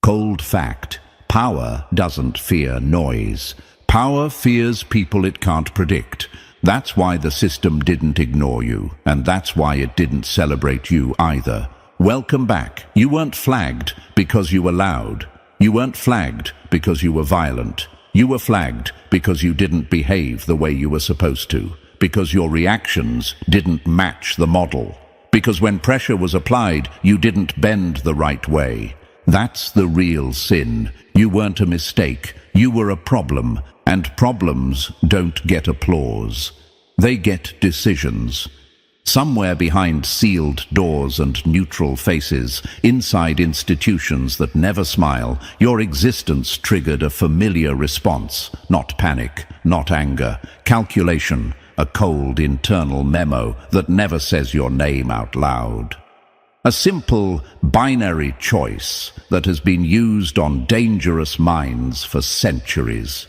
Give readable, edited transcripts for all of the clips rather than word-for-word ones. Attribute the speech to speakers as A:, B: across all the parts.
A: Cold fact: power doesn't fear noise. Power fears people it can't predict. That's why the system didn't ignore you, and that's why it didn't celebrate you either. Welcome back. You weren't flagged because you were loud. You weren't flagged because you were violent. You were flagged because you didn't behave the way you were supposed to, because your reactions didn't match the model, because when pressure was applied, you didn't bend the right way. That's the real sin. You weren't a mistake. You were a problem, and problems don't get applause. They get decisions. Somewhere behind sealed doors and neutral faces, inside institutions that never smile, your existence triggered a familiar response. Not panic, not anger, calculation, a cold internal memo that never says your name out loud. A simple binary choice that has been used on dangerous minds for centuries.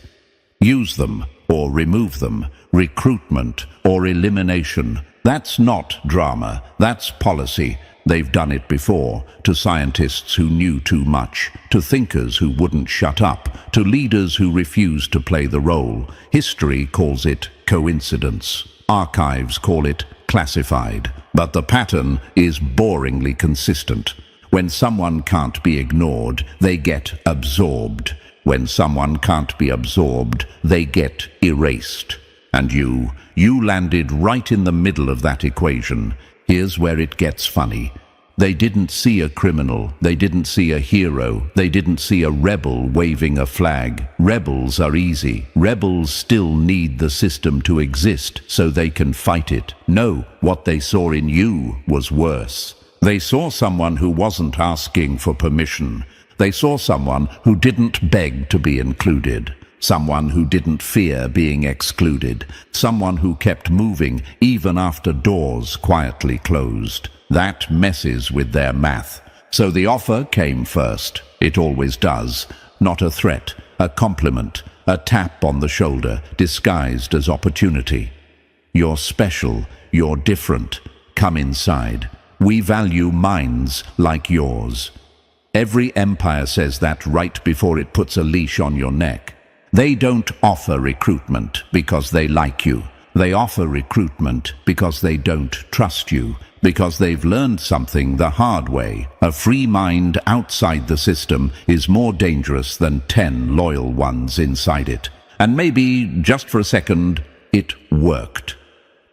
A: Use them or remove them, recruitment or elimination. That's not drama, that's policy. They've done it before, to scientists who knew too much, to thinkers who wouldn't shut up, to leaders who refused to play the role. History calls it coincidence. Archives call it classified. But the pattern is boringly consistent. When someone can't be ignored, they get absorbed. When someone can't be absorbed, they get erased. And you landed right in the middle of that equation. Here's where it gets funny. They didn't see a criminal, they didn't see a hero, they didn't see a rebel waving a flag. Rebels are easy. Rebels still need the system to exist so they can fight it. No, what they saw in you was worse. They saw someone who wasn't asking for permission. They saw someone who didn't beg to be included. Someone who didn't fear being excluded. Someone who kept moving even after doors quietly closed. That messes with their math. So the offer came first. It always does. Not a threat, a compliment, a tap on the shoulder disguised as opportunity. You're special, you're different. Come inside. We value minds like yours. Every empire says that right before it puts a leash on your neck. They don't offer recruitment because they like you. They offer recruitment because they don't trust you, because they've learned something the hard way. A free mind outside the system is more dangerous than 10 loyal ones inside it. And maybe, just for a second, it worked.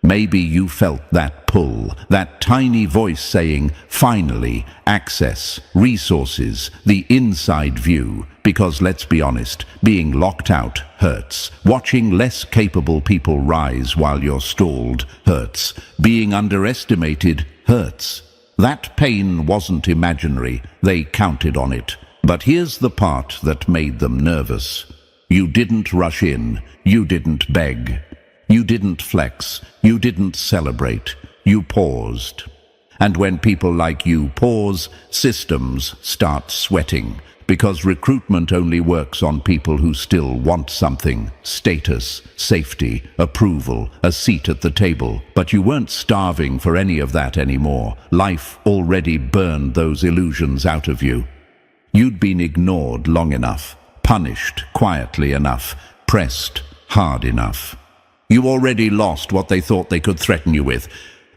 A: Maybe you felt that pull, that tiny voice saying, finally, access, resources, the inside view. Because let's be honest, being locked out hurts. Watching less capable people rise while you're stalled hurts. Being underestimated hurts. That pain wasn't imaginary, they counted on it. But here's the part that made them nervous. You didn't rush in, you didn't beg. You didn't flex, you didn't celebrate, you paused. And when people like you pause, systems start sweating, because recruitment only works on people who still want something: status, safety, approval, a seat at the table. But you weren't starving for any of that anymore. Life already burned those illusions out of you. You'd been ignored long enough, punished quietly enough, pressed hard enough. You already lost what they thought they could threaten you with.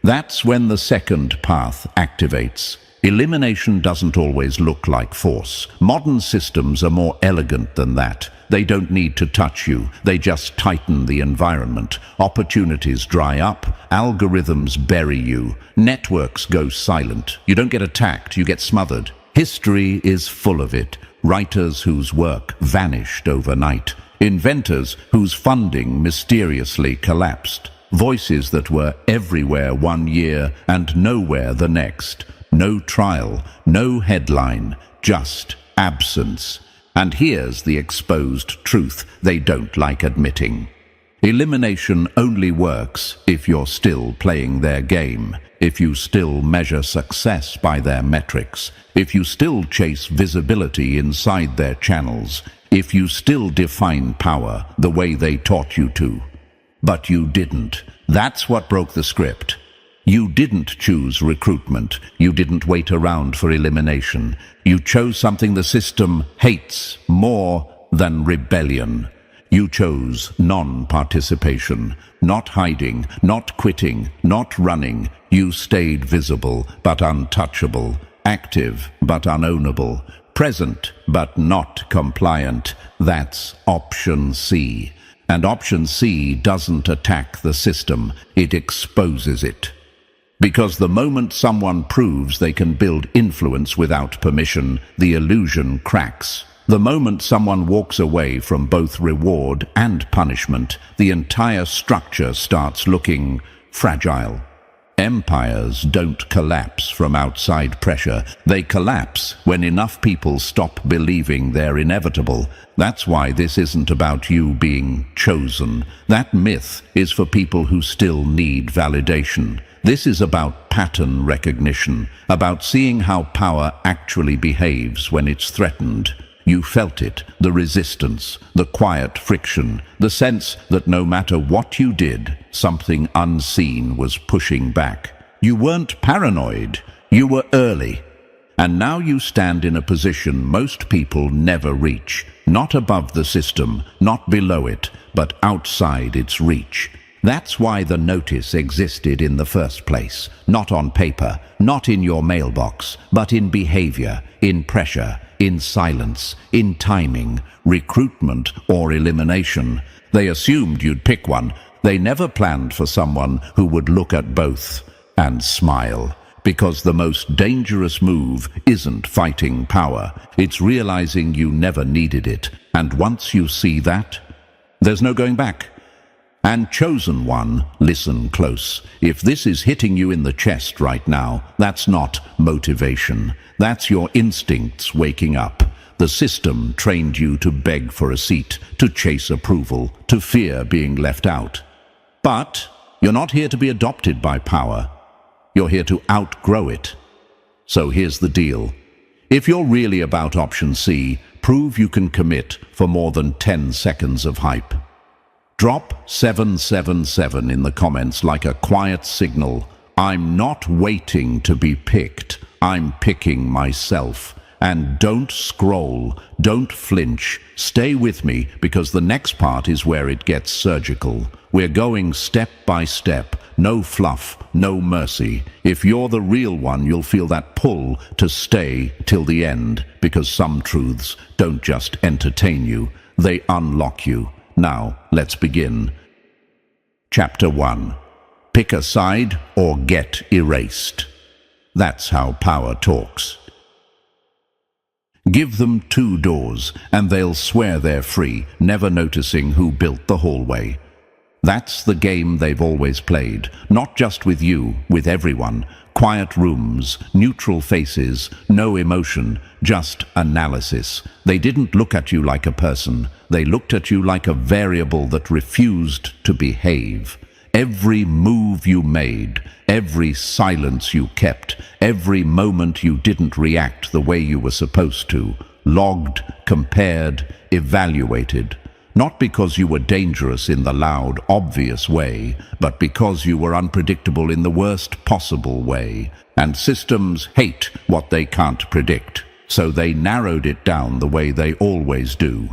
A: That's when the second path activates. Elimination doesn't always look like force. Modern systems are more elegant than that. They don't need to touch you. They just tighten the environment. Opportunities dry up. Algorithms bury you. Networks go silent. You don't get attacked, you get smothered. History is full of it. Writers whose work vanished overnight. Inventors whose funding mysteriously collapsed. Voices that were everywhere one year and nowhere the next. No trial, no headline, just absence. And here's the exposed truth they don't like admitting. Elimination only works if you're still playing their game, if you still measure success by their metrics, if you still chase visibility inside their channels, if you still define power the way they taught you to. But you didn't. That's what broke the script. You didn't choose recruitment. You didn't wait around for elimination. You chose something the system hates more than rebellion. You chose non-participation, not hiding, not quitting, not running. You stayed visible but untouchable, active but unownable, present but not compliant. That's option C. And option C doesn't attack the system, it exposes it. Because the moment someone proves they can build influence without permission, the illusion cracks. The moment someone walks away from both reward and punishment, the entire structure starts looking fragile. Empires don't collapse from outside pressure. They collapse when enough people stop believing they're inevitable. That's why this isn't about you being chosen. That myth is for people who still need validation. This is about pattern recognition, about seeing how power actually behaves when it's threatened. You felt it, the resistance, the quiet friction, the sense that no matter what you did, something unseen was pushing back. You weren't paranoid, you were early. And now you stand in a position most people never reach, not above the system, not below it, but outside its reach. That's why the notice existed in the first place, not on paper, not in your mailbox, but in behavior, in pressure, in silence, in timing, recruitment or elimination. They assumed you'd pick one. They never planned for someone who would look at both and smile. Because the most dangerous move isn't fighting power, it's realizing you never needed it. And once you see that, there's no going back. And chosen one, listen close. If this is hitting you in the chest right now, that's not motivation. That's your instincts waking up. The system trained you to beg for a seat, to chase approval, to fear being left out. But you're not here to be adopted by power. You're here to outgrow it. So here's the deal. If you're really about option C, prove you can commit for more than 10 seconds of hype. Drop 777 in the comments like a quiet signal. I'm not waiting to be picked. I'm picking myself. And don't scroll, don't flinch. Stay with me because the next part is where it gets surgical. We're going step by step. No fluff, no mercy. If you're the real one, you'll feel that pull to stay till the end, because some truths don't just entertain you, they unlock you. Now, let's begin. Chapter 1. Pick a side or get erased. That's how power talks. Give them 2 doors, and they'll swear they're free, never noticing who built the hallway. That's the game they've always played, not just with you, with everyone. Quiet rooms, neutral faces, no emotion, just analysis. They didn't look at you like a person. They looked at you like a variable that refused to behave. Every move you made, every silence you kept, every moment you didn't react the way you were supposed to, logged, compared, evaluated. Not because you were dangerous in the loud, obvious way, but because you were unpredictable in the worst possible way. And systems hate what they can't predict, so they narrowed it down the way they always do.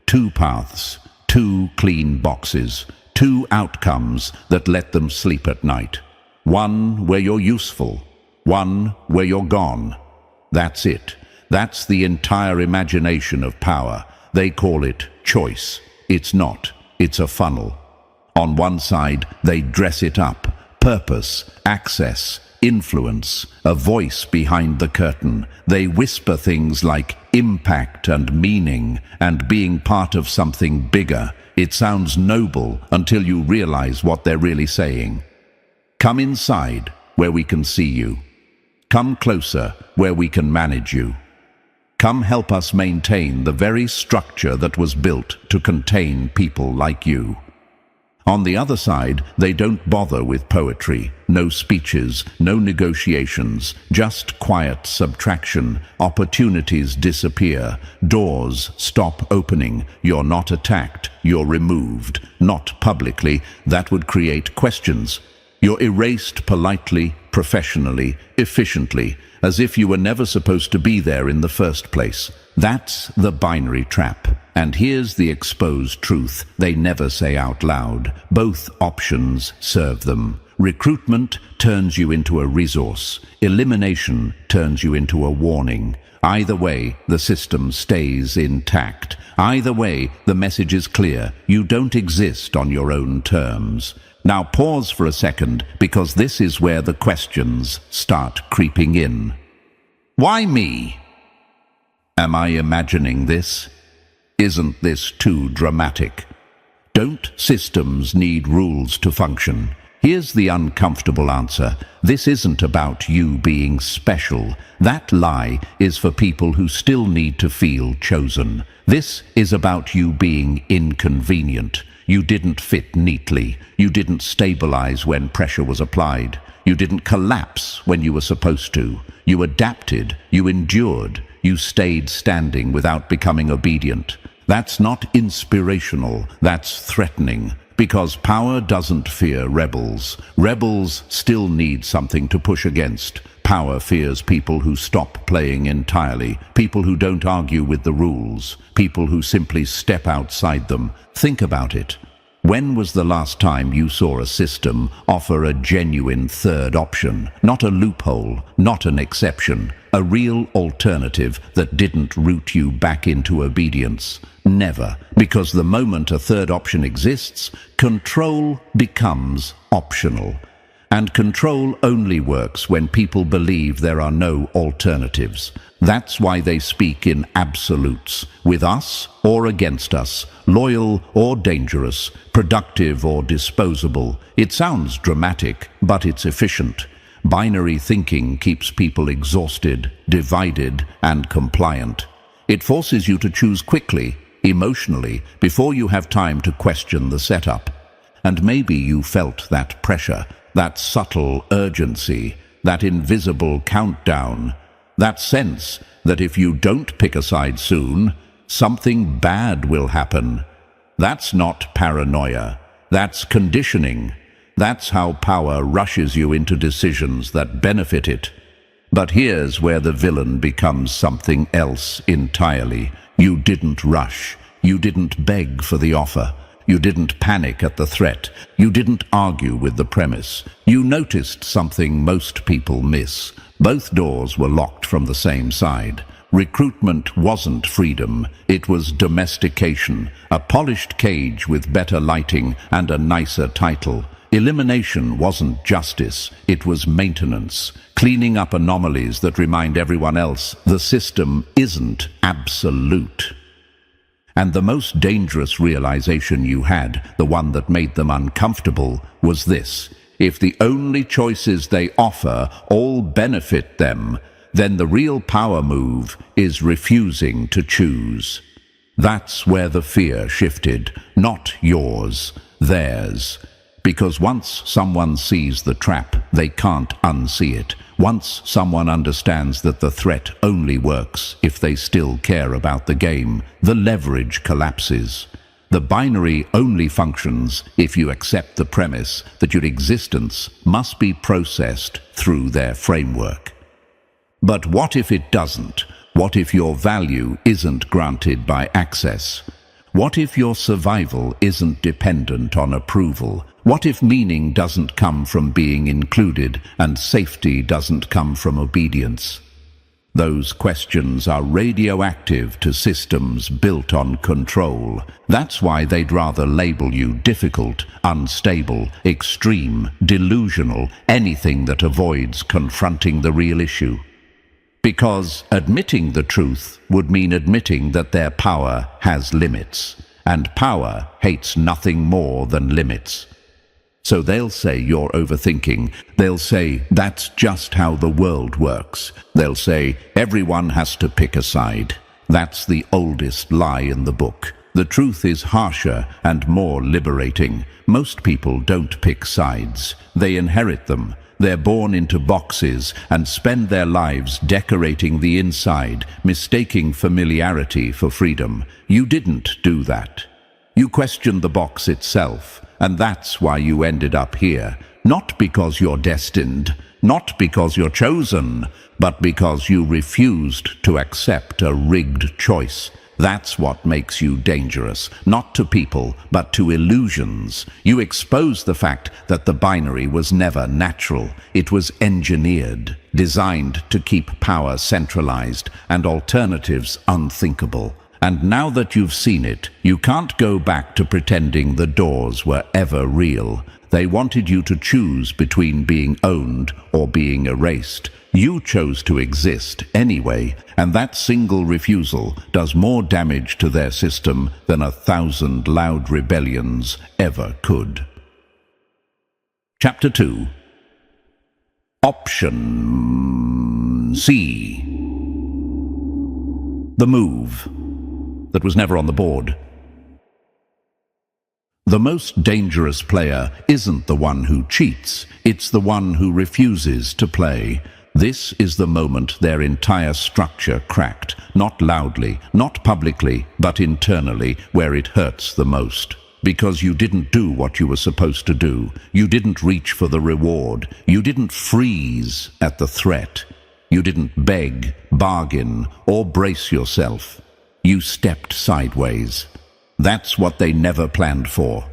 A: 2 paths, 2 clean boxes, 2 outcomes that let them sleep at night. One where you're useful, one where you're gone. That's it. That's the entire imagination of power. They call it choice. It's not. It's a funnel. On one side, they dress it up. Purpose, access, influence, a voice behind the curtain. They whisper things like impact and meaning and being part of something bigger. It sounds noble until you realize what they're really saying. Come inside, where we can see you. Come closer, where we can manage you. Come help us maintain the very structure that was built to contain people like you. On the other side, they don't bother with poetry, no speeches, no negotiations, just quiet subtraction. Opportunities disappear, doors stop opening. You're not attacked, you're removed. Not publicly, that would create questions. You're erased politely, professionally, efficiently, as if you were never supposed to be there in the first place. That's the binary trap. And here's the exposed truth they never say out loud. Both options serve them. Recruitment turns you into a resource. Elimination turns you into a warning. Either way, the system stays intact. Either way, the message is clear. You don't exist on your own terms. Now pause for a second, because this is where the questions start creeping in. Why me? Am I imagining this? Isn't this too dramatic? Don't systems need rules to function? Here's the uncomfortable answer. This isn't about you being special. That lie is for people who still need to feel chosen. This is about you being inconvenient. You didn't fit neatly. You didn't stabilize when pressure was applied. You didn't collapse when you were supposed to. You adapted. You endured. You stayed standing without becoming obedient. That's not inspirational. That's threatening. Because power doesn't fear rebels. Rebels still need something to push against. Power fears people who stop playing entirely, people who don't argue with the rules, people who simply step outside them. Think about it. When was the last time you saw a system offer a genuine third option? Not a loophole, not an exception, a real alternative that didn't root you back into obedience. Never, because the moment a third option exists, control becomes optional. And control only works when people believe there are no alternatives. That's why they speak in absolutes, with us or against us, loyal or dangerous, productive or disposable. It sounds dramatic, but it's efficient. Binary thinking keeps people exhausted, divided, and compliant. It forces you to choose quickly, emotionally, before you have time to question the setup. And maybe you felt that pressure, that subtle urgency, that invisible countdown, that sense that if you don't pick a side soon, something bad will happen. That's not paranoia. That's conditioning. That's how power rushes you into decisions that benefit it. But here's where the villain becomes something else entirely. You didn't rush. You didn't beg for the offer. You didn't panic at the threat. You didn't argue with the premise. You noticed something most people miss. Both doors were locked from the same side. Recruitment wasn't freedom. It was domestication, a polished cage with better lighting and a nicer title. Elimination wasn't justice. It was maintenance, cleaning up anomalies that remind everyone else the system isn't absolute. And the most dangerous realization you had, the one that made them uncomfortable, was this: if the only choices they offer all benefit them, then the real power move is refusing to choose. That's where the fear shifted, not yours, theirs. Because once someone sees the trap, they can't unsee it. Once someone understands that the threat only works if they still care about the game, the leverage collapses. The binary only functions if you accept the premise that your existence must be processed through their framework. But what if it doesn't? What if your value isn't granted by access? What if your survival isn't dependent on approval? What if meaning doesn't come from being included and safety doesn't come from obedience? Those questions are radioactive to systems built on control. That's why they'd rather label you difficult, unstable, extreme, delusional, anything that avoids confronting the real issue. Because admitting the truth would mean admitting that their power has limits, and power hates nothing more than limits. So they'll say you're overthinking. They'll say that's just how the world works. They'll say everyone has to pick a side. That's the oldest lie in the book. The truth is harsher and more liberating. Most people don't pick sides. They inherit them. They're born into boxes and spend their lives decorating the inside, mistaking familiarity for freedom. You didn't do that. You questioned the box itself, and that's why you ended up here, Not because you're destined, not because you're chosen, but because you refused to accept a rigged choice. That's what makes you dangerous, not to people, but to illusions. You expose the fact that the binary was never natural. It was engineered, designed to keep power centralized and alternatives unthinkable. And now that you've seen it, you can't go back to pretending the doors were ever real. They wanted you to choose between being owned or being erased. You chose to exist anyway, and that single refusal does more damage to their system than 1,000 loud rebellions ever could. Chapter 2. Option C. The move that was never on the board. The most dangerous player isn't the one who cheats, it's the one who refuses to play. This is the moment their entire structure cracked, not loudly, not publicly, but internally, where it hurts the most. Because you didn't do what you were supposed to do. You didn't reach for the reward. You didn't freeze at the threat. You didn't beg, bargain, or brace yourself. You stepped sideways. That's what they never planned for.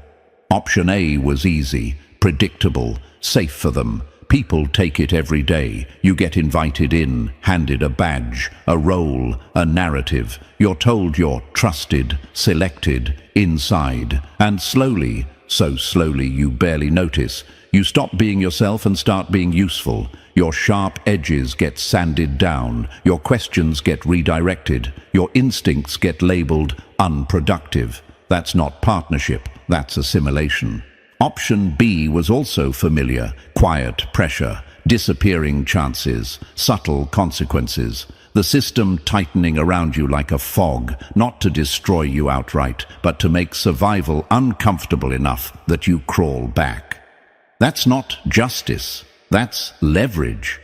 A: Option A was easy, predictable, safe for them. People take it every day. You get invited in, handed a badge, a role, a narrative. You're told you're trusted, selected, inside. And slowly, so slowly you barely notice, you stop being yourself and start being useful. Your sharp edges get sanded down. Your questions get redirected. Your instincts get labeled unproductive. That's not partnership, that's assimilation. Option B was also familiar. Quiet pressure, disappearing chances, subtle consequences. The system tightening around you like a fog, not to destroy you outright, but to make survival uncomfortable enough that you crawl back. That's not justice, that's leverage.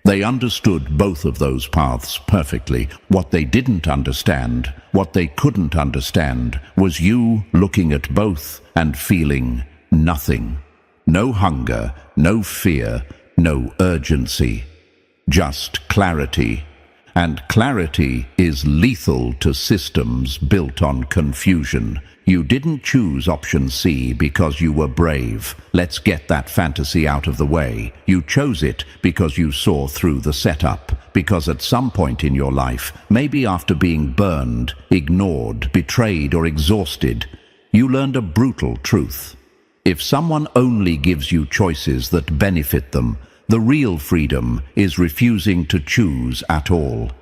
A: They understood both of those paths perfectly. What they didn't understand, what they couldn't understand, was you looking at both and feeling nothing. No hunger, no fear, no urgency. Just clarity. And clarity is lethal to systems built on confusion. You didn't choose option C because you were brave. Let's get that fantasy out of the way. You chose it because you saw through the setup. Because at some point in your life, maybe after being burned, ignored, betrayed, or exhausted, you learned a brutal truth. If someone only gives you choices that benefit them, the real freedom is refusing to choose at all.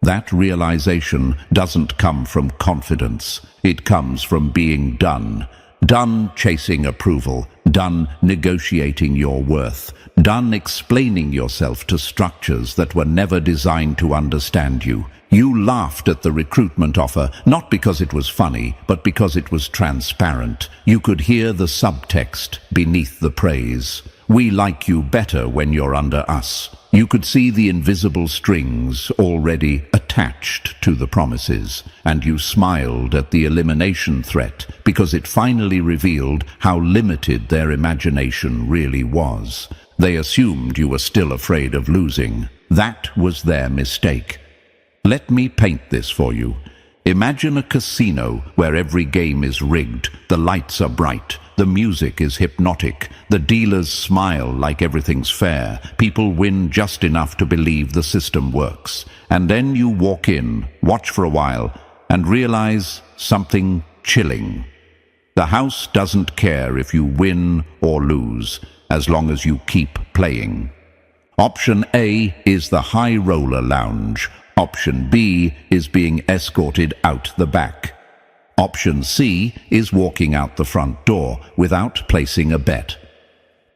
A: That realization doesn't come from confidence. It comes from being done. Done chasing approval. Done negotiating your worth. Done explaining yourself to structures that were never designed to understand you. You laughed at the recruitment offer, not because it was funny, but because it was transparent. You could hear the subtext beneath the praise. We like you better when you're under us. You could see the invisible strings already attached to the promises, and you smiled at the elimination threat because it finally revealed how limited their imagination really was. They assumed you were still afraid of losing. That was their mistake. Let me paint this for you. Imagine a casino where every game is rigged, the lights are bright, the music is hypnotic, the dealers smile like everything's fair, people win just enough to believe the system works. And then you walk in, watch for a while, and realize something chilling. The house doesn't care if you win or lose, as long as you keep playing. Option A is the high roller lounge. Option B is being escorted out the back. Option C is walking out the front door without placing a bet.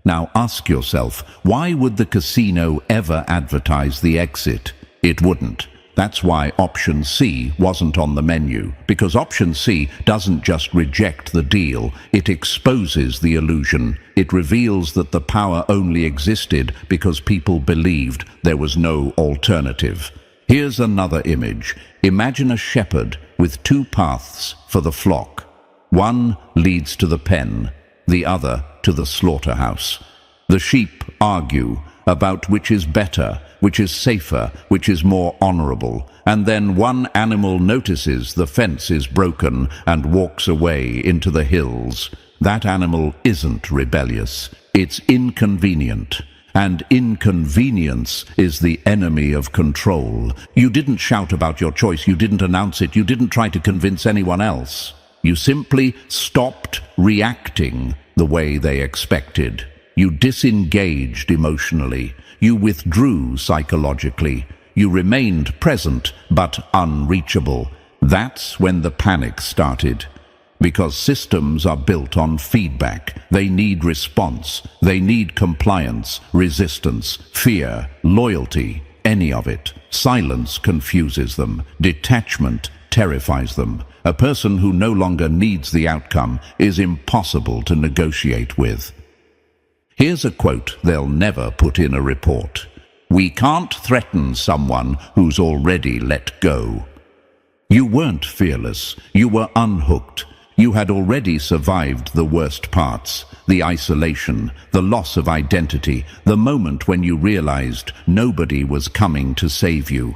A: Now ask yourself, why would the casino ever advertise the exit? It wouldn't. That's why option C wasn't on the menu, because option C doesn't just reject the deal, it exposes the illusion. It reveals that the power only existed because people believed there was no alternative. Here's another image. Imagine a shepherd with two paths for the flock. One leads to the pen, the other to the slaughterhouse. The sheep argue about which is better, which is safer, which is more honorable, and then one animal notices the fence is broken and walks away into the hills. That animal isn't rebellious, it's inconvenient. And inconvenience is the enemy of control. You didn't shout about your choice, you didn't announce it, you didn't try to convince anyone else. You simply stopped reacting the way they expected. You disengaged emotionally. You withdrew psychologically. You remained present but unreachable. That's when the panic started. Because systems are built on feedback. They need response. They need compliance, resistance, fear, loyalty, any of it. Silence confuses them. Detachment terrifies them. A person who no longer needs the outcome is impossible to negotiate with. Here's a quote they'll never put in a report. "We can't threaten someone who's already let go." You weren't fearless. You were unhooked. You had already survived the worst parts, the isolation, the loss of identity, the moment when you realized nobody was coming to save you.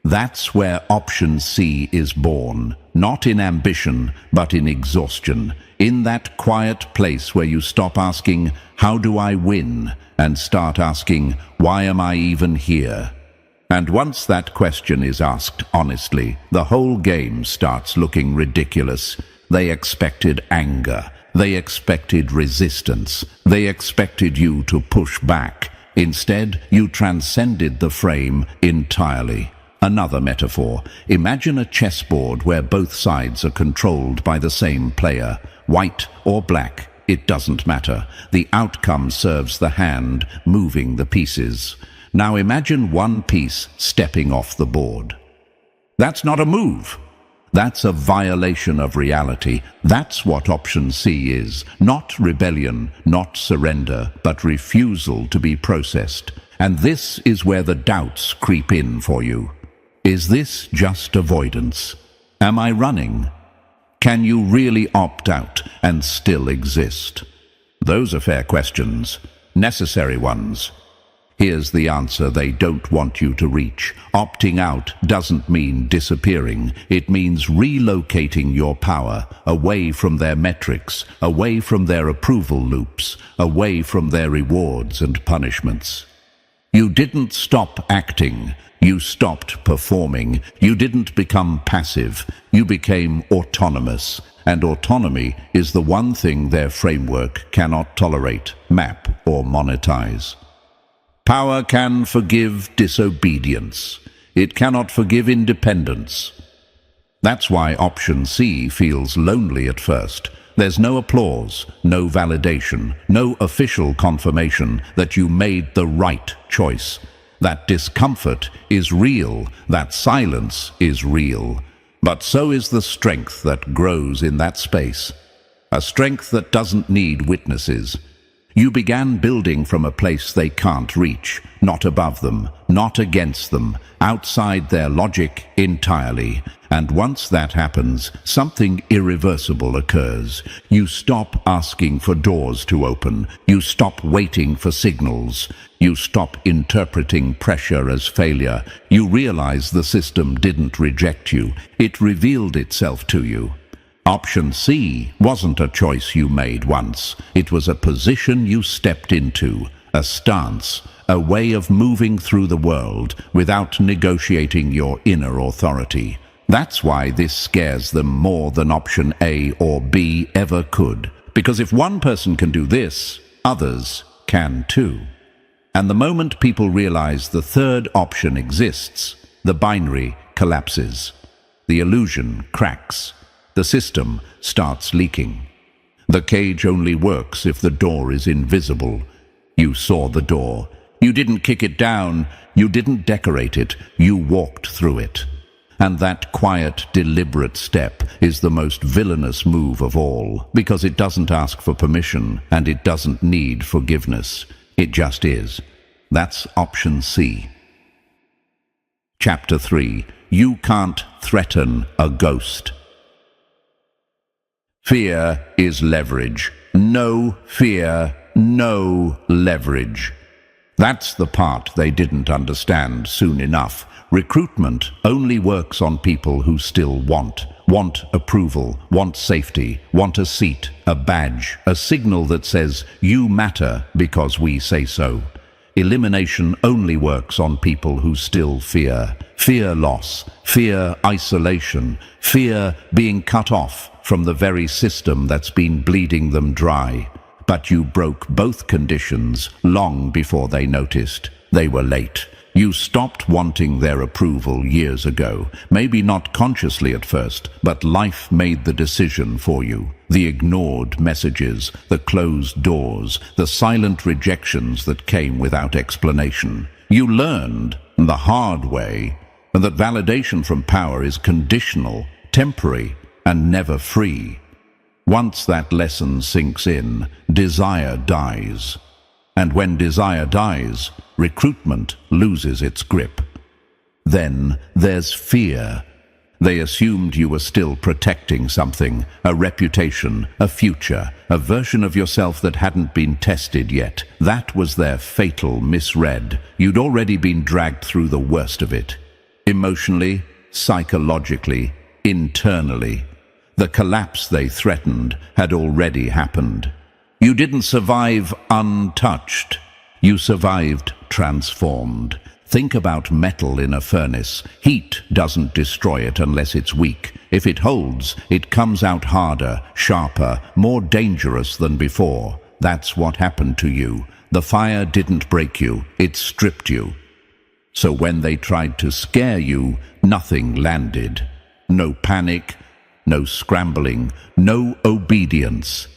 A: That's where option C is born, not in ambition, but in exhaustion, in that quiet place where you stop asking, "How do I win?" and start asking, "Why am I even here?" And once that question is asked honestly, the whole game starts looking ridiculous. They expected anger. They expected resistance. They expected you to push back. Instead, you transcended the frame entirely. Another metaphor. Imagine a chessboard where both sides are controlled by the same player. White or black, it doesn't matter. The outcome serves the hand, moving the pieces. Now imagine one piece stepping off the board. That's not a move. That's a violation of reality. That's what option C is. Not rebellion, not surrender, but refusal to be processed. And this is where the doubts creep in for you. Is this just avoidance? Am I running? Can you really opt out and still exist? Those are fair questions, necessary ones. Here's the answer they don't want you to reach. Opting out doesn't mean disappearing. It means relocating your power away from their metrics, away from their approval loops, away from their rewards and punishments. You didn't stop acting. You stopped performing. You didn't become passive. You became autonomous. And autonomy is the one thing their framework cannot tolerate, map, or monetize. Power can forgive disobedience. It cannot forgive independence. That's why option C feels lonely at first. There's no applause, no validation, no official confirmation that you made the right choice. That discomfort is real. That silence is real. But so is the strength that grows in that space. A strength that doesn't need witnesses. You began building from a place they can't reach, not above them, not against them, outside their logic entirely. And once that happens, something irreversible occurs. You stop asking for doors to open. You stop waiting for signals. You stop interpreting pressure as failure. You realize the system didn't reject you. It revealed itself to you. Option C wasn't a choice you made once. It was a position you stepped into, a stance, a way of moving through the world without negotiating your inner authority. That's why this scares them more than option A or B ever could. Because if one person can do this, others can too. And the moment people realize the third option exists, the binary collapses. The illusion cracks. The system starts leaking. The cage only works if the door is invisible. You saw the door. You didn't kick it down. You didn't decorate it. You walked through it. And that quiet, deliberate step is the most villainous move of all, because it doesn't ask for permission and it doesn't need forgiveness. It just is. That's option C. Chapter 3. You can't threaten a ghost. Fear is leverage. No fear no leverage. That's the part they didn't understand soon enough. Recruitment only works on people who still want approval, want safety, want a seat, a badge, a signal that says, you matter because we say so. Elimination only works on people who still fear loss, fear isolation, fear being cut off from the very system that's been bleeding them dry. But you broke both conditions long before they noticed. They were late. You stopped wanting their approval years ago, maybe not consciously at first, but life made the decision for you. The ignored messages, the closed doors, the silent rejections that came without explanation. You learned the hard way that validation from power is conditional, temporary, and never free. Once that lesson sinks in, desire dies. And when desire dies, recruitment loses its grip. Then there's fear. They assumed you were still protecting something, a reputation, a future, a version of yourself that hadn't been tested yet. That was their fatal misread. You'd already been dragged through the worst of it. Emotionally, psychologically, internally. The collapse they threatened had already happened. You didn't survive untouched. You survived transformed. Think about metal in a furnace. Heat doesn't destroy it unless it's weak. If it holds, it comes out harder, sharper, more dangerous than before. That's what happened to you. The fire didn't break you, it stripped you. So when they tried to scare you, nothing landed. No panic, no scrambling, no obedience.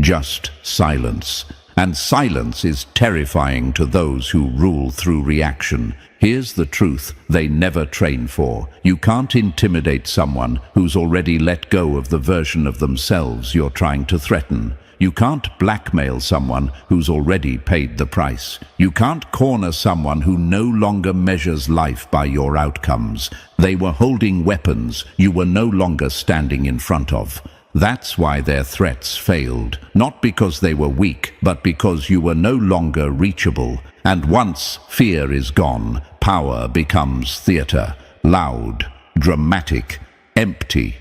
A: Just silence. And silence is terrifying to those who rule through reaction. Here's the truth they never train for. You can't intimidate someone who's already let go of the version of themselves you're trying to threaten. You can't blackmail someone who's already paid the price. You can't corner someone who no longer measures life by your outcomes. They were holding weapons you were no longer standing in front of. That's why their threats failed, not because they were weak, but because you were no longer reachable. And once fear is gone, power becomes theater, loud, dramatic, empty.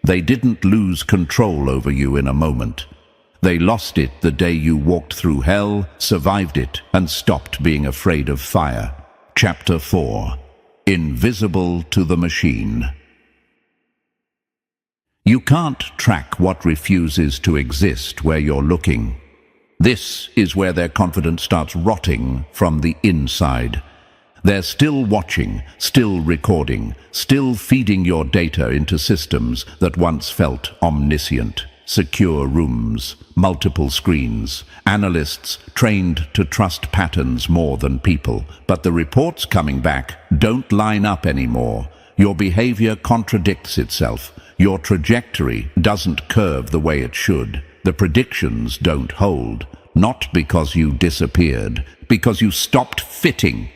A: They didn't lose control over you in a moment. They lost it the day you walked through hell, survived it, and stopped being afraid of fire. Chapter 4. Invisible to the Machine. You can't track what refuses to exist where you're looking. This is where their confidence starts rotting from the inside. They're still watching, still recording, still feeding your data into systems that once felt omniscient. Secure rooms, multiple screens, analysts trained to trust patterns more than people. But the reports coming back don't line up anymore. Your behavior contradicts itself. Your trajectory doesn't curve the way it should. The predictions don't hold. Not because you disappeared, because you stopped fitting.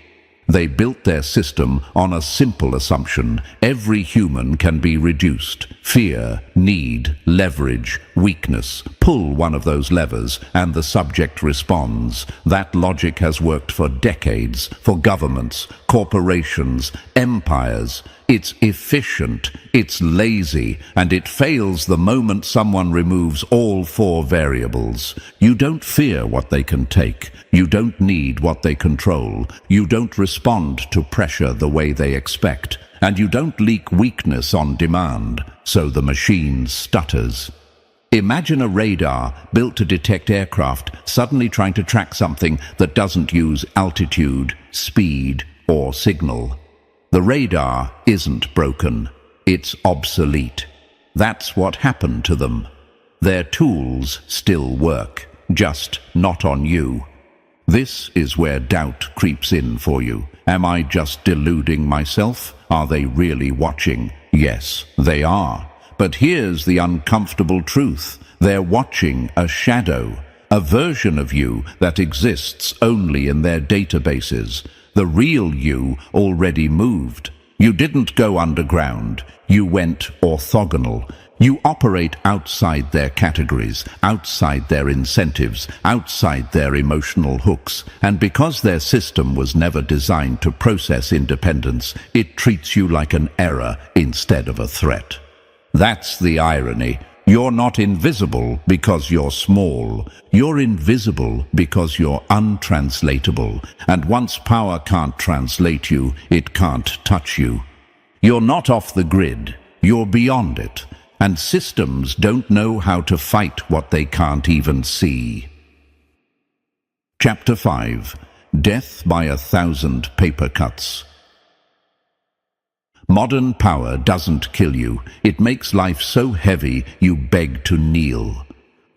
A: They built their system on a simple assumption. Every human can be reduced. Fear, need, leverage, weakness. Pull one of those levers and the subject responds. That logic has worked for decades, for governments, corporations, empires. It's efficient, it's lazy, and it fails the moment someone removes all four variables. You don't fear what they can take. You don't need what they control. You don't respond to pressure the way they expect. And you don't leak weakness on demand, so the machine stutters. Imagine a radar built to detect aircraft suddenly trying to track something that doesn't use altitude, speed, or signal. The radar isn't broken, it's obsolete. That's what happened to them. Their tools still work, just not on you. This is where doubt creeps in for you. Am I just deluding myself? Are they really watching? Yes, they are. But here's the uncomfortable truth. They're watching a shadow, a version of you that exists only in their databases. The real you already moved. You didn't go underground. You went orthogonal. You operate outside their categories, outside their incentives, outside their emotional hooks, and because their system was never designed to process independence, it treats you like an error instead of a threat. That's the irony. You're not invisible because you're small. You're invisible because you're untranslatable, and once power can't translate you, it can't touch you. You're not off the grid. You're beyond it. And systems don't know how to fight what they can't even see. Chapter 5. Death by 1,000 Paper Cuts. Modern power doesn't kill you. It makes life so heavy you beg to kneel.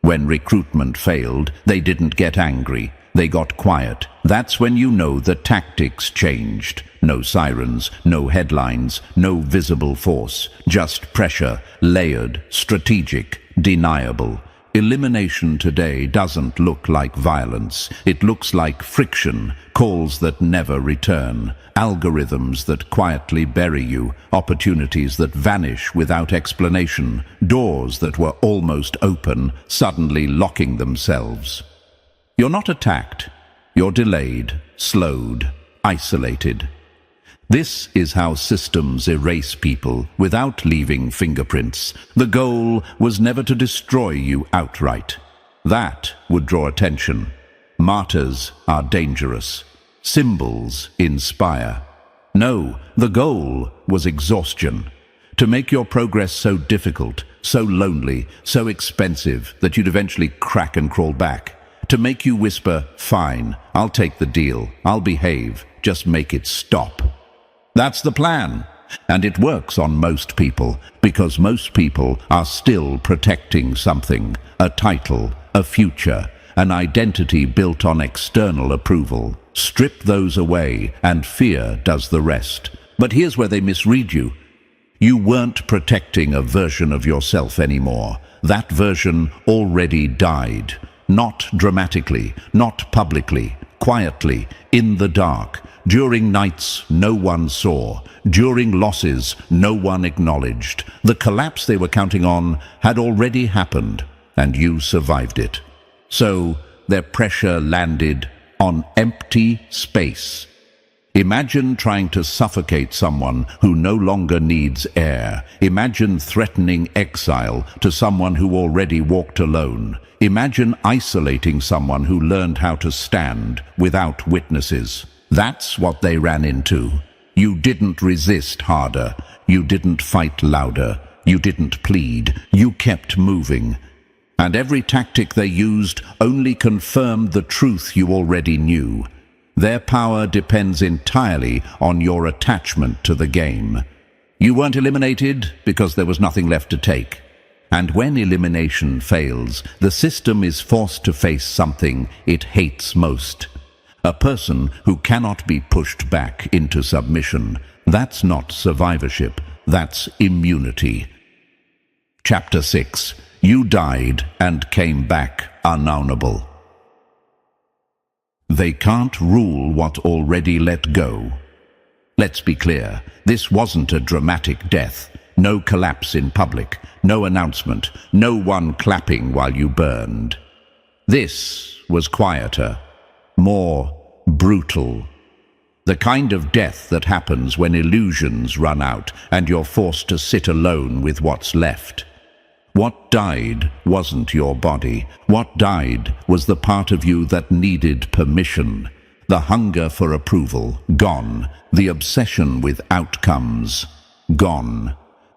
A: When recruitment failed, they didn't get angry. They got quiet. That's when you know the tactics changed. No sirens, no headlines, no visible force, just pressure, layered, strategic, deniable. Elimination today doesn't look like violence. It looks like friction, calls that never return, algorithms that quietly bury you, opportunities that vanish without explanation, doors that were almost open, suddenly locking themselves. You're not attacked. You're delayed, slowed, isolated. This is how systems erase people without leaving fingerprints. The goal was never to destroy you outright. That would draw attention. Martyrs are dangerous. Symbols inspire. No, the goal was exhaustion. To make your progress so difficult, so lonely, so expensive that you'd eventually crack and crawl back. To make you whisper, "Fine, I'll take the deal, I'll behave, just make it stop." That's the plan. And it works on most people, because most people are still protecting something, a title, a future, an identity built on external approval. Strip those away, and fear does the rest. But here's where they misread you. You weren't protecting a version of yourself anymore. That version already died. Not dramatically, not publicly, quietly, in the dark. During nights no one saw. During losses no one acknowledged. The collapse they were counting on had already happened, and you survived it. So their pressure landed on empty space. Imagine trying to suffocate someone who no longer needs air. Imagine threatening exile to someone who already walked alone. Imagine isolating someone who learned how to stand without witnesses. That's what they ran into. You didn't resist harder. You didn't fight louder. You didn't plead. You kept moving. And every tactic they used only confirmed the truth you already knew. Their power depends entirely on your attachment to the game. You weren't eliminated because there was nothing left to take. And when elimination fails, the system is forced to face something it hates most. A person who cannot be pushed back into submission. That's not survivorship, that's immunity. Chapter 6. You died and came back unknownable. They can't rule what already let go. Let's be clear, this wasn't a dramatic death. No collapse in public, no announcement, no one clapping while you burned. This was quieter, more brutal. The kind of death that happens when illusions run out and you're forced to sit alone with what's left. What died wasn't your body. What died was the part of you that needed permission. The hunger for approval, gone. The obsession with outcomes, gone.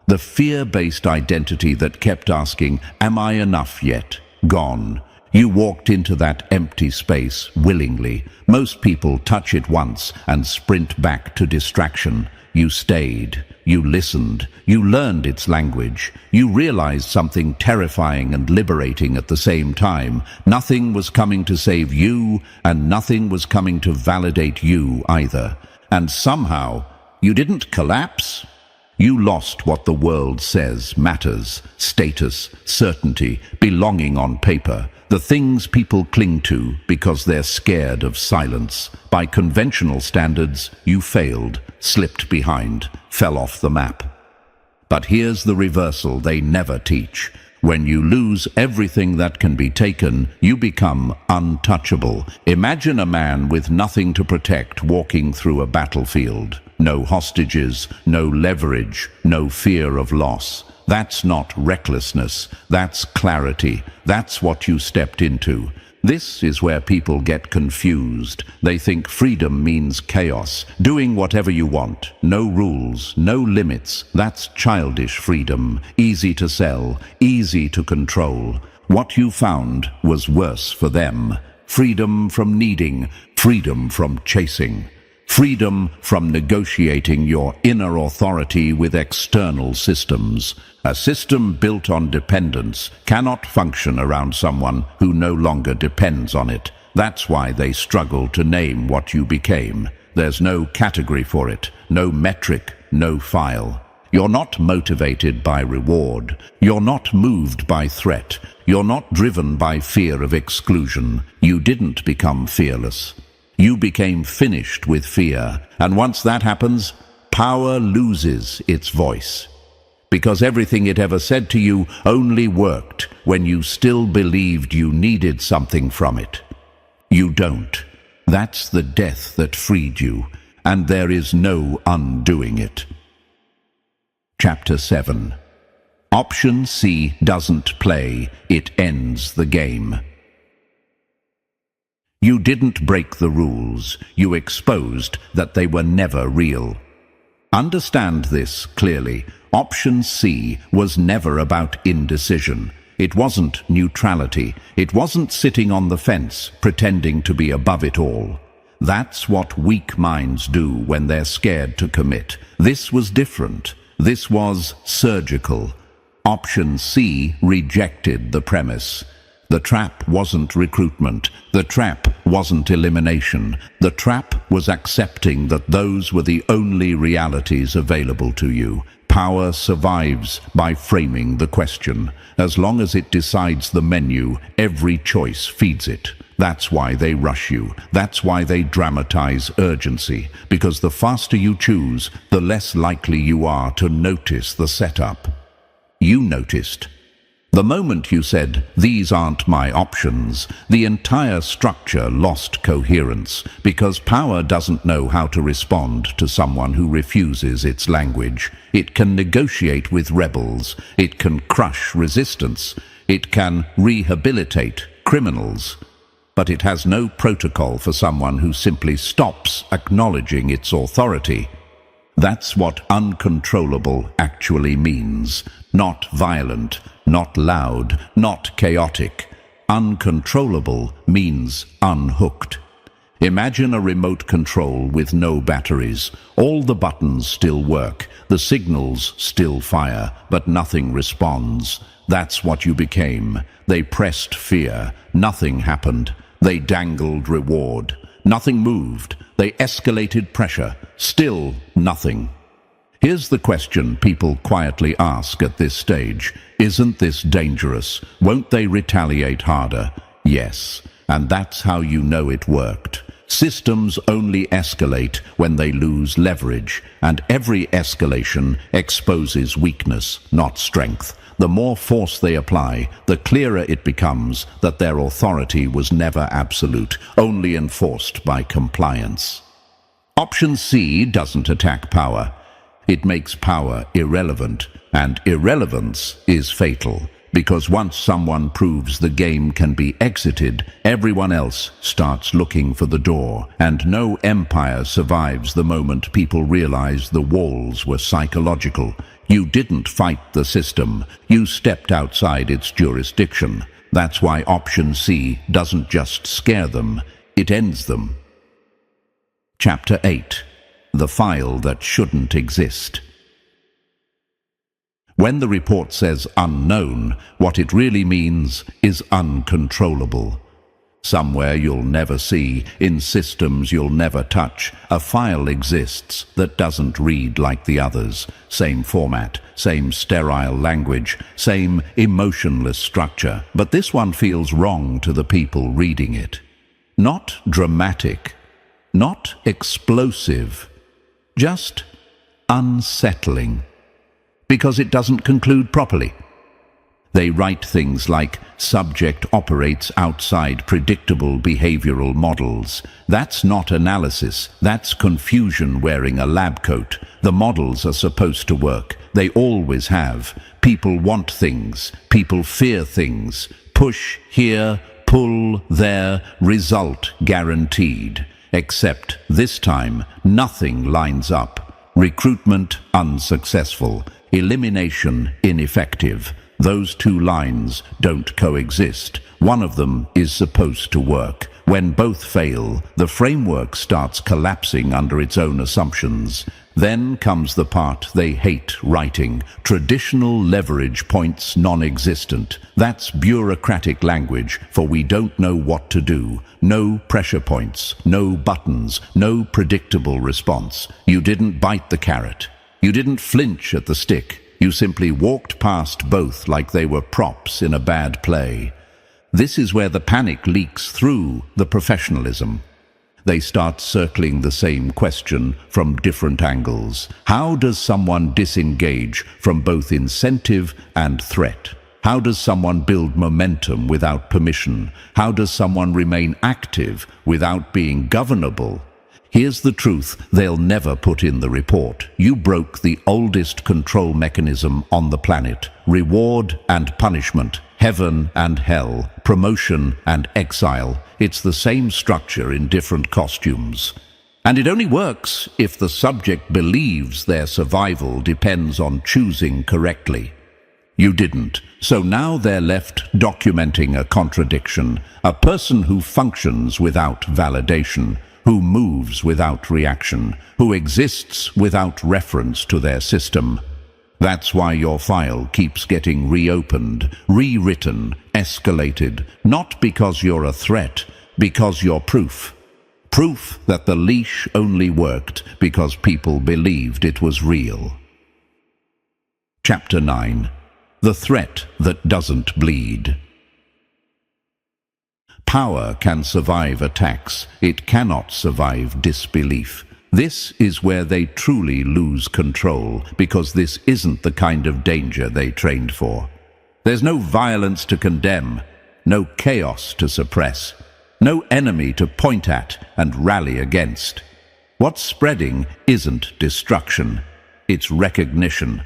A: The fear-based identity that kept asking, "Am I enough yet?" Gone. You walked into that empty space willingly. Most people touch it once and sprint back to distraction. You stayed. You listened. You learned its language. You realized something terrifying and liberating at the same time. Nothing was coming to save you, and nothing was coming to validate you either. And somehow, you didn't collapse. You lost what the world says matters: status, certainty, belonging on paper. The things people cling to because they're scared of silence. By conventional standards, you failed, slipped behind, fell off the map. But here's the reversal they never teach. When you lose everything that can be taken, you become untouchable. Imagine a man with nothing to protect walking through a battlefield. No hostages, no leverage, no fear of loss. That's not recklessness, that's clarity. That's what you stepped into. This is where people get confused. They think freedom means chaos, doing whatever you want. No rules, no limits. That's childish freedom, easy to sell, easy to control. What you found was worse for them. Freedom from needing, freedom from chasing. Freedom from negotiating your inner authority with external systems. A system built on dependence cannot function around someone who no longer depends on it. That's why they struggle to name what you became. There's no category for it, no metric, no file. You're not motivated by reward. You're not moved by threat. You're not driven by fear of exclusion. You didn't become fearless. You became finished with fear, and once that happens, power loses its voice. Because everything it ever said to you only worked when you still believed you needed something from it. You don't. That's the death that freed you, and there is no undoing it. Chapter 7. Option C doesn't play, it ends the game. You didn't break the rules, you exposed that they were never real. Understand this clearly. Option C was never about indecision. It wasn't neutrality. It wasn't sitting on the fence, pretending to be above it all. That's what weak minds do when they're scared to commit. This was different. This was surgical. Option C rejected the premise. The trap wasn't recruitment. The trap wasn't elimination. The trap was accepting that those were the only realities available to you. Power survives by framing the question. As long as it decides the menu, every choice feeds it. That's why they rush you. That's why they dramatize urgency. Because the faster you choose, the less likely you are to notice the setup. You noticed. The moment you said, "These aren't my options," the entire structure lost coherence, because power doesn't know how to respond to someone who refuses its language. It can negotiate with rebels. It can crush resistance. It can rehabilitate criminals. But it has no protocol for someone who simply stops acknowledging its authority. That's what uncontrollable actually means. Not violent, not loud, not chaotic. Uncontrollable means unhooked. Imagine a remote control with no batteries. All the buttons still work, the signals still fire, but nothing responds. That's what you became. They pressed fear. Nothing happened. They dangled reward. Nothing moved. They escalated pressure. Still nothing. Here's the question people quietly ask at this stage. Isn't this dangerous? Won't they retaliate harder? Yes. And that's how you know it worked. Systems only escalate when they lose leverage, and every escalation exposes weakness, not strength. The more force they apply, the clearer it becomes that their authority was never absolute, only enforced by compliance. Option C doesn't attack power. It makes power irrelevant, and irrelevance is fatal, because once someone proves the game can be exited, everyone else starts looking for the door, and no empire survives the moment people realize the walls were psychological. You didn't fight the system, you stepped outside its jurisdiction. That's why Option C doesn't just scare them, it ends them. Chapter 8. The file that shouldn't exist. When the report says unknown, what it really means is uncontrollable. Somewhere you'll never see, in systems you'll never touch, a file exists that doesn't read like the others. Same format, same sterile language, same emotionless structure. But this one feels wrong to the people reading it. Not dramatic, not explosive, just unsettling. because it doesn't conclude properly. They write things like, subject operates outside predictable behavioral models. That's not analysis, that's confusion wearing a lab coat. The models are supposed to work. They always have. People want things. People fear things. Push here, pull there, result guaranteed. Except this time, nothing lines up. Recruitment unsuccessful. Elimination ineffective. Those two lines don't coexist. One of them is supposed to work. When both fail, the framework starts collapsing under its own assumptions. Then comes the part they hate writing. Traditional leverage points non-existent. That's bureaucratic language, for we don't know what to do. No pressure points, no buttons, no predictable response. You didn't bite the carrot. You didn't flinch at the stick. You simply walked past both like they were props in a bad play. This is where the panic leaks through the professionalism. They start circling the same question from different angles. How does someone disengage from both incentive and threat? How does someone build momentum without permission? How does someone remain active without being governable? Here's the truth they'll never put in the report. You broke the oldest control mechanism on the planet. Reward and punishment, heaven and hell, promotion and exile. It's the same structure in different costumes. And it only works if the subject believes their survival depends on choosing correctly. You didn't, so now they're left documenting a contradiction. A person who functions without validation, who moves without reaction, who exists without reference to their system. That's why your file keeps getting reopened, rewritten, escalated, not because you're a threat, because you're proof. Proof that the leash only worked because people believed it was real. Chapter 9. The threat that doesn't bleed. Power can survive attacks. It cannot survive disbelief. This is where they truly lose control, because this isn't the kind of danger they trained for. There's no violence to condemn, no chaos to suppress, no enemy to point at and rally against. What's spreading isn't destruction, it's recognition.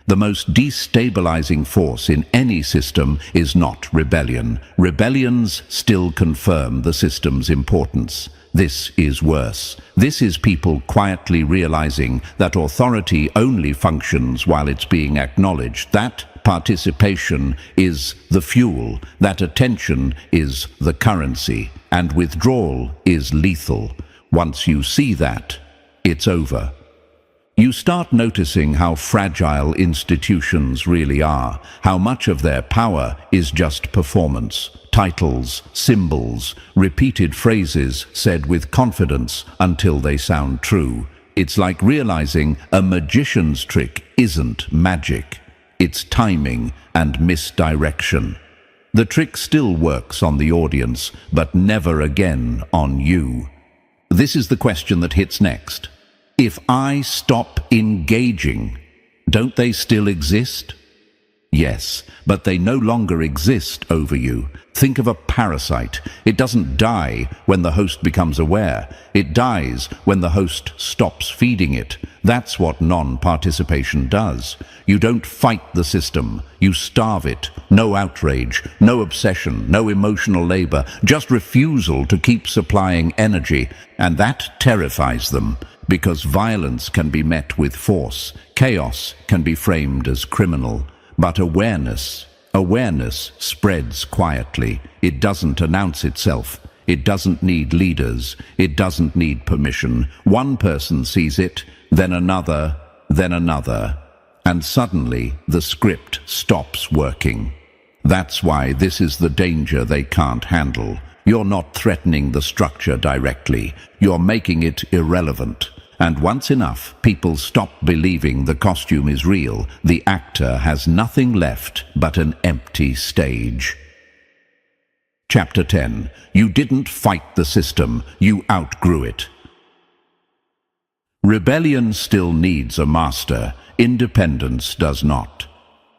A: The most destabilizing force in any system is not rebellion. Rebellions still confirm the system's importance. This is worse. This is people quietly realizing that authority only functions while it's being acknowledged. That participation is the fuel, that attention is the currency, and withdrawal is lethal. Once you see that, it's over. You start noticing how fragile institutions really are, how much of their power is just performance, titles, symbols, repeated phrases said with confidence until they sound true. It's like realizing a magician's trick isn't magic. It's timing and misdirection. The trick still works on the audience, but never again on you. This is the question that hits next. If I stop engaging, don't they still exist? Yes, but they no longer exist over you. Think of a parasite. It doesn't die when the host becomes aware. It dies when the host stops feeding it. That's what non-participation does. You don't fight the system. You starve it. No outrage, no obsession, no emotional labor, just refusal to keep supplying energy. And that terrifies them, because violence can be met with force. Chaos can be framed as criminal. But awareness spreads quietly. It doesn't announce itself. It doesn't need leaders. It doesn't need permission. One person sees it, then another, and suddenly the script stops working. That's why this is the danger they can't handle. You're not threatening the structure directly. You're making it irrelevant. And once enough people stop believing the costume is real, the actor has nothing left but an empty stage. Chapter 10. You didn't fight the system, you outgrew it. Rebellion still needs a master. Independence does not.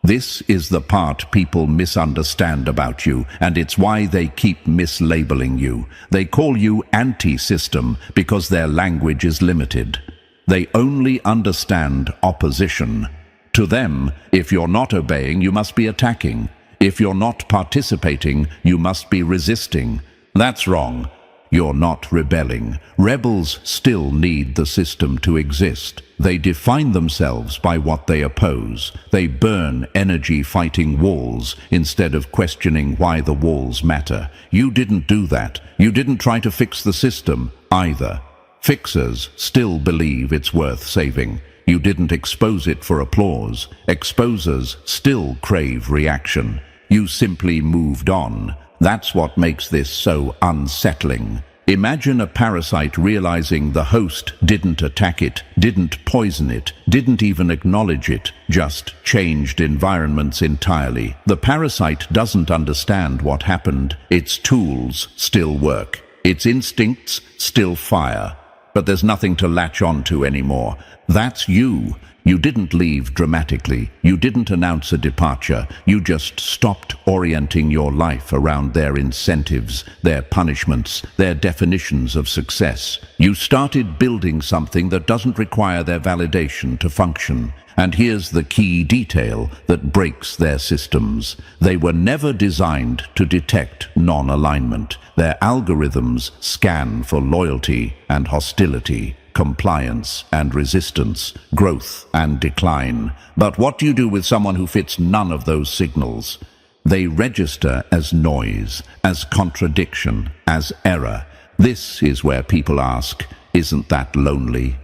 A: This is the part people misunderstand about you, and it's why they keep mislabeling you. They call you anti-system because their language is limited. They only understand opposition. To them, if you're not obeying, you must be attacking. If you're not participating, you must be resisting. That's wrong. You're not rebelling. Rebels still need the system to exist. They define themselves by what they oppose. They burn energy fighting walls instead of questioning why the walls matter. You didn't do that. You didn't try to fix the system either. Fixers still believe it's worth saving. You didn't expose it for applause. Exposers still crave reaction. You simply moved on. That's what makes this so unsettling. Imagine a parasite realizing the host didn't attack it, didn't poison it, didn't even acknowledge it, just changed environments entirely. The parasite doesn't understand what happened. Its tools still work. Its instincts still fire. But there's nothing to latch onto anymore. That's you. You didn't leave dramatically. You didn't announce a departure. You just stopped orienting your life around their incentives, their punishments, their definitions of success. You started building something that doesn't require their validation to function. And here's the key detail that breaks their systems. They were never designed to detect non-alignment. Their algorithms scan for loyalty and hostility, compliance and resistance, growth and decline. But what do you do with someone who fits none of those signals? They register as noise, as contradiction, as error. This is where people ask, isn't that lonely?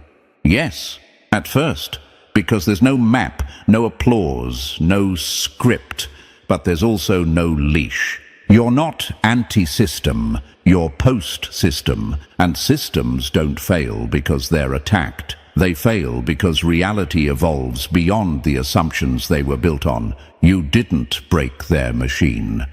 A: Yes, at first, because there's no map, no applause, no script, but there's also no leash. You're not anti-system, you're post-system, and systems don't fail because they're attacked. They fail because reality evolves beyond the assumptions they were built on. You didn't break their machine.